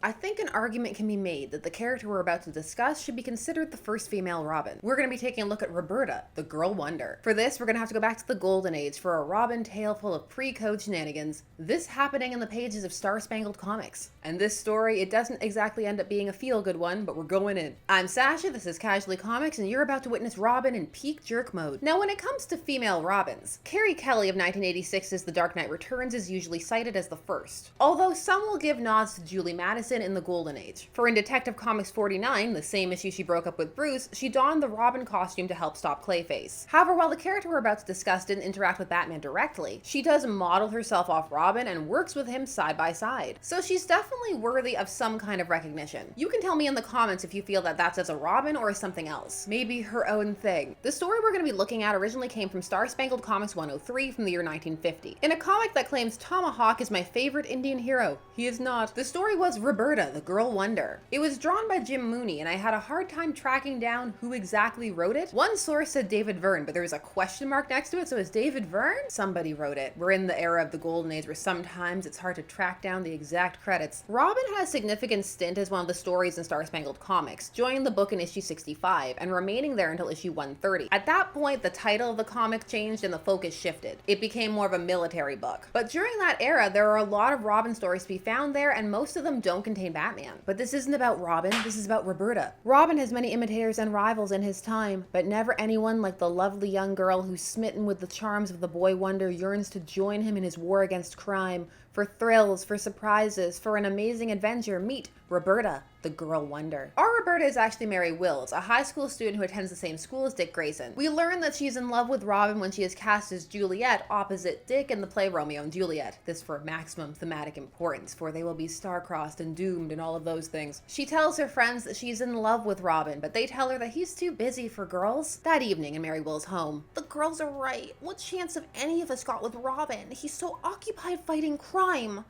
I think an argument can be made that the character we're about to discuss should be considered the first female Robin. We're going to be taking a look at Roberta, the Girl Wonder. For this, we're going to have to go back to the Golden Age for a Robin tale full of pre-code shenanigans, this happening in the pages of Star Spangled Comics. And this story, it doesn't exactly end up being a feel-good one, but we're going in. I'm Sasha, this is Casually Comics, and you're about to witness Robin in peak jerk mode. Now, when it comes to female Robins, Carrie Kelly of 1986's The Dark Knight Returns is usually cited as the first, although some will give nods to Julie Madison in the Golden Age. For in Detective Comics 49, the same issue she broke up with Bruce, she donned the Robin costume to help stop Clayface. However, while the character we're about to discuss didn't interact with Batman directly, she does model herself off Robin and works with him side by side. So she's definitely worthy of some kind of recognition. You can tell me in the comments if you feel that that's as a Robin or as something else. Maybe her own thing. The story we're going to be looking at originally came from Star Spangled Comics 103 from the year 1950. In a comic that claims Tomahawk is my favorite Indian hero. He is not. The story was Roberta, the Girl Wonder. It was drawn by Jim Mooney, and I had a hard time tracking down who exactly wrote it. One source said David Verne, but there was a question mark next to it, so is David Verne? Somebody wrote it. We're in the era of the Golden Age where sometimes it's hard to track down the exact credits. Robin had a significant stint as one of the stories in Star Spangled Comics, joining the book in issue 65 and remaining there until issue 130. At that point, the title of the comic changed and the focus shifted. It became more of a military book. But during that era, there are a lot of Robin stories to be found there, and most of them don't contain Batman. But this isn't about Robin, this is about Roberta. Robin has many imitators and rivals in his time, but never anyone like the lovely young girl who, smitten with the charms of the boy wonder, yearns to join him in his war against crime. For thrills, for surprises, for an amazing adventure, meet Roberta, the Girl Wonder. Our Roberta is actually Mary Wills, a high school student who attends the same school as Dick Grayson. We learn that she's in love with Robin when she is cast as Juliet opposite Dick in the play Romeo and Juliet. This for maximum thematic importance, for they will be star-crossed and doomed and all of those things. She tells her friends that she's in love with Robin, but they tell her that he's too busy for girls. That evening in Mary Wills' home, the girls are right. What chance have any of us got with Robin? He's so occupied fighting crime.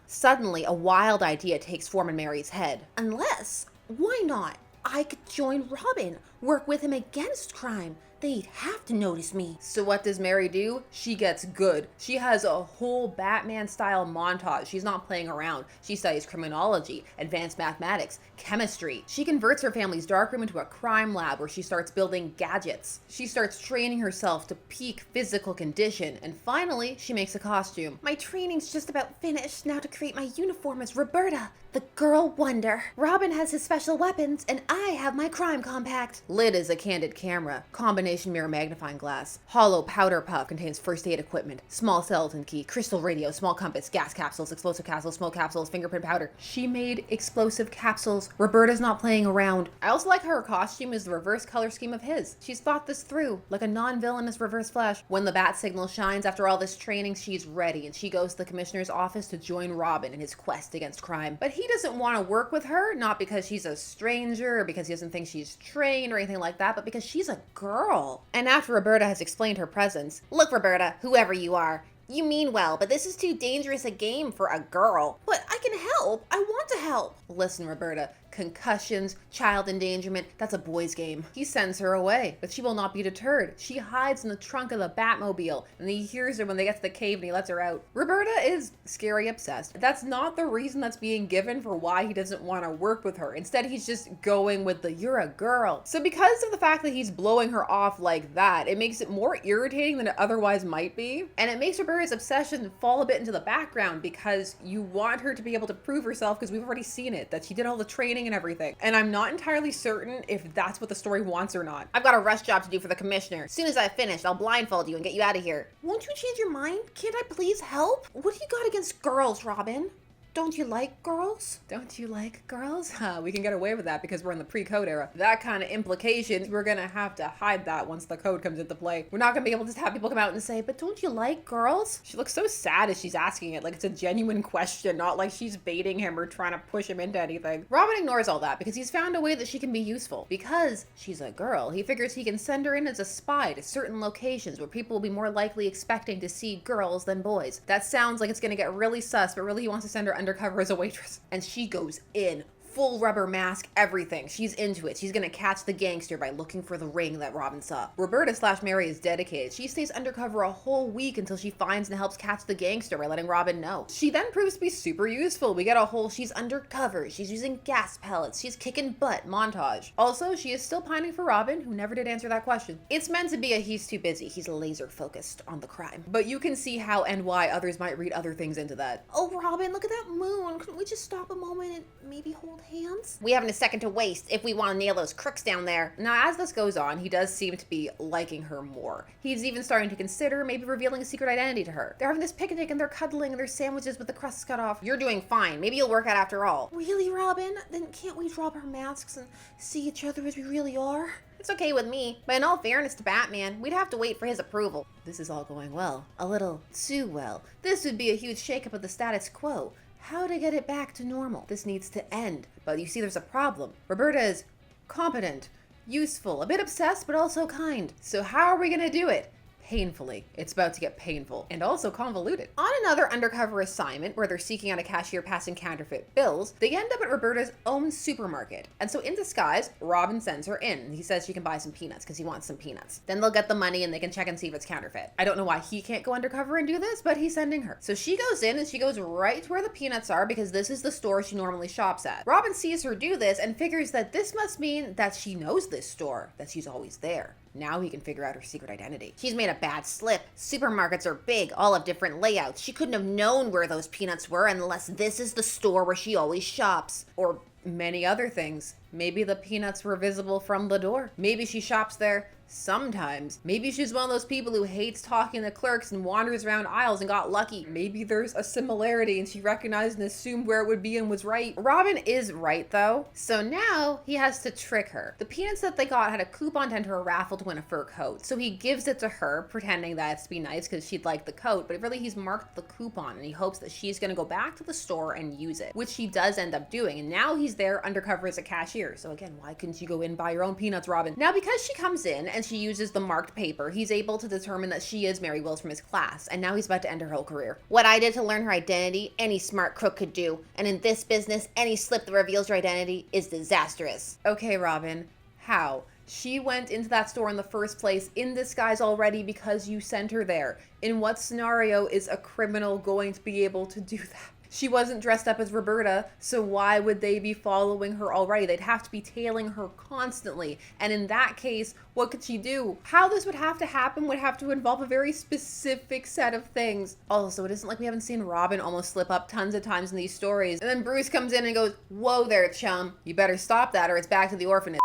Suddenly, a wild idea takes form in Mary's head. Unless, why not? I could join Robin, work with him against crime. They'd have to notice me. So what does Mary do? She gets good. She has a whole Batman-style montage. She's not playing around. She studies criminology, advanced mathematics, chemistry. She converts her family's darkroom into a crime lab where she starts building gadgets. She starts training herself to peak physical condition, and finally, she makes a costume. My training's just about finished. Now to create my uniform as Roberta, the Girl Wonder. Robin has his special weapons, and I have my crime compact. Lid is a candid camera. Combination mirror magnifying glass. Hollow powder puff contains first aid equipment. Small skeleton key. Crystal radio. Small compass. Gas capsules. Explosive capsules. Smoke capsules. Fingerprint powder. She made explosive capsules. Roberta's not playing around. I also like how her costume is the reverse color scheme of his. She's thought this through, like a non-villainous Reverse Flash. When the bat signal shines after all this training, she's ready, and she goes to the commissioner's office to join Robin in his quest against crime. But he doesn't want to work with her, not because she's a stranger or because he doesn't think she's trained or anything like that, but because she's a girl. And after Roberta has explained her presence, look, Roberta, whoever you are, you mean well, but this is too dangerous a game for a girl. But I can help. I want to help. Listen, Roberta, concussions, child endangerment, that's a boy's game. He sends her away, but she will not be deterred. She hides in the trunk of the Batmobile, and he hears her when they get to the cave and he lets her out. Roberta is scary obsessed. That's not the reason that's being given for why he doesn't want to work with her. Instead, he's just going with the you're a girl. So because of the fact that he's blowing her off like that, it makes it more irritating than it otherwise might be. And it makes Roberta's obsession fall a bit into the background because you want her to be able to prove herself, because we've already seen it, that she did all the training and everything. And I'm not entirely certain if that's what the story wants or not. I've got a rush job to do for the commissioner. As soon as I've finished, I'll blindfold you and get you out of here. Won't you change your mind? Can't I please help? What do you got against girls, Robin? Don't you like girls? Don't you like girls? We can get away with that because we're in the pre-code era. That kind of implication, we're gonna have to hide that once the code comes into play. We're not gonna be able to just have people come out and say, but don't you like girls? She looks so sad as she's asking it, like it's a genuine question, not like she's baiting him or trying to push him into anything. Robin ignores all that because he's found a way that she can be useful. Because she's a girl, he figures he can send her in as a spy to certain locations where people will be more likely expecting to see girls than boys. That sounds like it's gonna get really sus, but really he wants to send her undercover as a waitress. And she goes in full rubber mask, everything. She's into it. She's gonna catch the gangster by looking for the ring that Robin saw. Roberta/Mary is dedicated. She stays undercover a whole week until she finds and helps catch the gangster by letting Robin know. She then proves to be super useful. We get a whole she's undercover, she's using gas pellets, she's kicking butt montage. Also, she is still pining for Robin, who never did answer that question. It's meant to be a he's too busy, he's laser focused on the crime. But you can see how and why others might read other things into that. Oh, Robin, look at that moon. Couldn't we just stop a moment and maybe hold hands? We haven't a second to waste if we want to nail those crooks down there. Now, as this goes on, he does seem to be liking her more. He's even starting to consider maybe revealing a secret identity to her. They're having this picnic and they're cuddling and their sandwiches with the crusts cut off. You're doing fine. Maybe you'll work out after all. Really, Robin? Then can't we drop our masks and see each other as we really are? It's okay with me, but in all fairness to Batman, we'd have to wait for his approval. This is all going well. A little too well. This would be a huge shakeup of the status quo. How to get it back to normal? This needs to end. But you see, there's a problem. Roberta is competent, useful, a bit obsessed, but also kind. So how are we gonna do it? Painfully. It's about to get painful and also convoluted. On another undercover assignment where they're seeking out a cashier passing counterfeit bills, they end up at Roberta's own supermarket. And so in disguise, Robin sends her in. He says she can buy some peanuts because he wants some peanuts. Then they'll get the money and they can check and see if it's counterfeit. I don't know why he can't go undercover and do this, but he's sending her. So she goes in and she goes right to where the peanuts are because this is the store she normally shops at. Robin sees her do this and figures that this must mean that she knows this store, that she's always there. Now he can figure out her secret identity. She's made a bad slip. Supermarkets are big, all have different layouts. She couldn't have known where those peanuts were unless this is the store where she always shops. Or many other things. Maybe the peanuts were visible from the door. Maybe she shops there sometimes. Maybe she's one of those people who hates talking to clerks and wanders around aisles and got lucky. Maybe there's a similarity and she recognized and assumed where it would be and was right. Robin is right though. So now he has to trick her. The peanuts that they got had a coupon to enter a raffle to win a fur coat. So he gives it to her, pretending that it's to be nice because she'd like the coat, but really he's marked the coupon and he hopes that she's gonna go back to the store and use it, which she does end up doing. And now he's there undercover as a cashier. So again, why couldn't you go in and buy your own peanuts, Robin? Now because she comes in and she uses the marked paper, he's able to determine that she is Mary Wills from his class, and now he's about to end her whole career. What I did to learn her identity, any smart crook could do, and in this business, any slip that reveals your identity is disastrous. Okay, Robin, how? She went into that store in the first place in disguise already because you sent her there. In what scenario is a criminal going to be able to do that? She wasn't dressed up as Roberta, so why would they be following her already? They'd have to be tailing her constantly. And in that case, what could she do? How this would have to happen would have to involve a very specific set of things. Also, it isn't like we haven't seen Robin almost slip up tons of times in these stories. And then Bruce comes in and goes, "Whoa there, chum. You better stop that or it's back to the orphanage."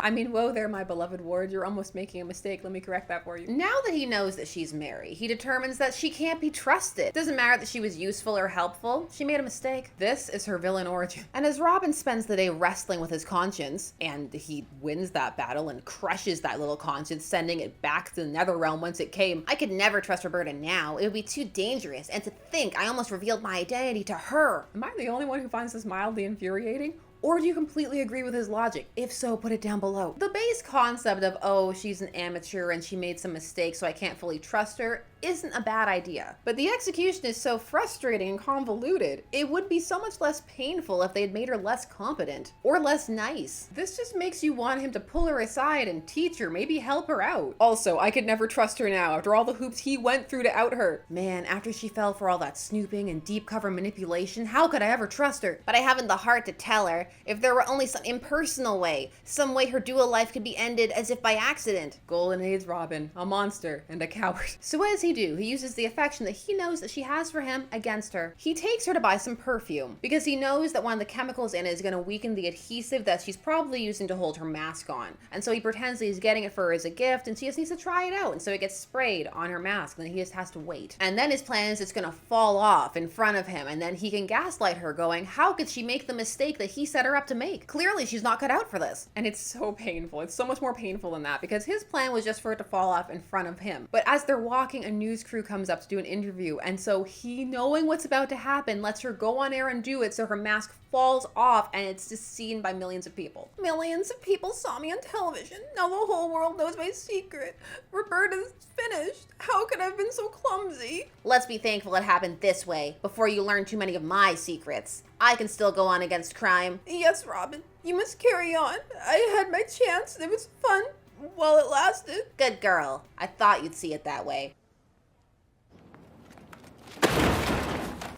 I mean, whoa there, my beloved ward. You're almost making a mistake. Let me correct that for you. Now that he knows that she's Mary, he determines that she can't be trusted. Doesn't matter that she was useful or helpful. She made a mistake. This is her villain origin. And as Robin spends the day wrestling with his conscience, and he wins that battle and crushes that little conscience, sending it back to the Netherrealm whence it came, I could never trust Roberta now. It would be too dangerous. And to think I almost revealed my identity to her. Am I the only one who finds this mildly infuriating? Or do you completely agree with his logic? If so, put it down below. The base concept of, oh, she's an amateur and she made some mistakes so I can't fully trust her, isn't a bad idea. But the execution is so frustrating and convoluted. It would be so much less painful if they had made her less competent or less nice. This just makes you want him to pull her aside and teach her, maybe help her out. Also, I could never trust her now after all the hoops he went through to out her. Man, after she fell for all that snooping and deep cover manipulation, how could I ever trust her? But I haven't the heart to tell her. If there were only some impersonal way, some way her dual life could be ended as if by accident. Golden Age Robin, a monster and a coward. So what does he do? He uses the affection that he knows that she has for him against her. He takes her to buy some perfume because he knows that one of the chemicals in it is going to weaken the adhesive that she's probably using to hold her mask on. And so he pretends that he's getting it for her as a gift and she just needs to try it out. And so it gets sprayed on her mask and then he just has to wait. And then his plan is it's going to fall off in front of him and then he can gaslight her going, how could she make the mistake that he set her up to make? Clearly she's not cut out for this. And it's so painful. It's so much more painful than that because his plan was just for it to fall off in front of him. But as they're walking, a news crew comes up to do an interview, and so he, knowing what's about to happen, lets her go on air and do it so her mask falls off and it's just seen by millions of people. Millions of people saw me on television. Now the whole world knows my secret. Roberta's finished. How could I have been so clumsy? Let's be thankful it happened this way, before you learn too many of my secrets. I can still go on against crime. Yes, Robin. You must carry on. I had my chance. It was fun while it lasted. Good girl. I thought you'd see it that way.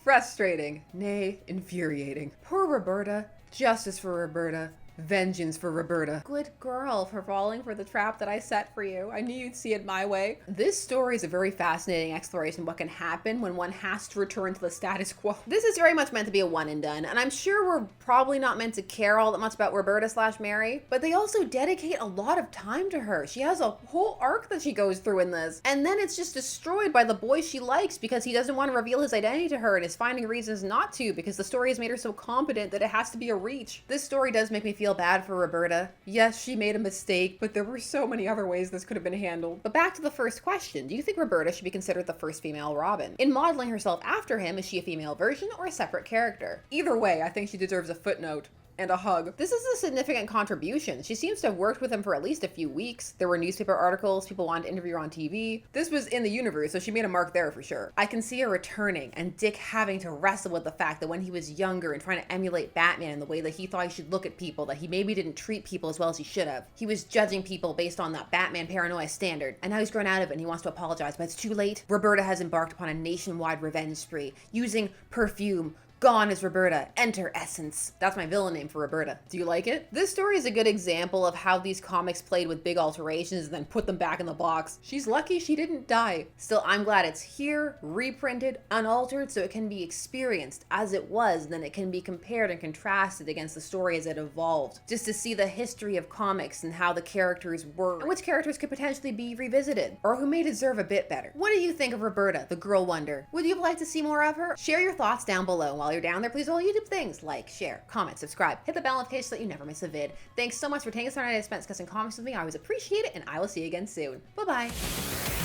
Frustrating, nay, infuriating. Poor Roberta. Justice for Roberta. Vengeance for Roberta. Good girl for falling for the trap that I set for you. I knew you'd see it my way. This story is a very fascinating exploration of what can happen when one has to return to the status quo. This is very much meant to be a one and done, and I'm sure we're probably not meant to care all that much about Roberta/Mary, but they also dedicate a lot of time to her. She has a whole arc that she goes through in this, and then it's just destroyed by the boy she likes because he doesn't want to reveal his identity to her and is finding reasons not to because the story has made her so competent that it has to be a reach. This story does make me feel bad for Roberta. Yes, she made a mistake, but there were so many other ways this could have been handled. But back to the first question. Do you think Roberta should be considered the first female Robin? In modeling herself after him, is she a female version or a separate character? Either way, I think she deserves a footnote. And a hug. This is a significant contribution. She seems to have worked with him for at least a few weeks. There were newspaper articles, people wanted to interview her on TV. This was in the universe, so she made a mark there for sure. I can see her returning and Dick having to wrestle with the fact that when he was younger and trying to emulate Batman in the way that he thought he should look at people, that he maybe didn't treat people as well as he should have. He was judging people based on that Batman paranoia standard, and now he's grown out of it and he wants to apologize, but it's too late. Roberta has embarked upon a nationwide revenge spree, using perfume. Gone is Roberta. Enter Essence. That's my villain name for Roberta. Do you like it? This story is a good example of how these comics played with big alterations and then put them back in the box. She's lucky she didn't die. Still, I'm glad it's here, reprinted, unaltered, so it can be experienced as it was, and then it can be compared and contrasted against the story as it evolved. Just to see the history of comics and how the characters were, and which characters could potentially be revisited, or who may deserve a bit better. What do you think of Roberta, the Girl Wonder? Would you like to see more of her? Share your thoughts down below. While you're down there, please do all YouTube things like, share, comment, subscribe, hit the bell notification so that you never miss a vid. Thanks so much for taking this time to spend discussing comics with me. I always appreciate it, and I will see you again soon. Bye-bye.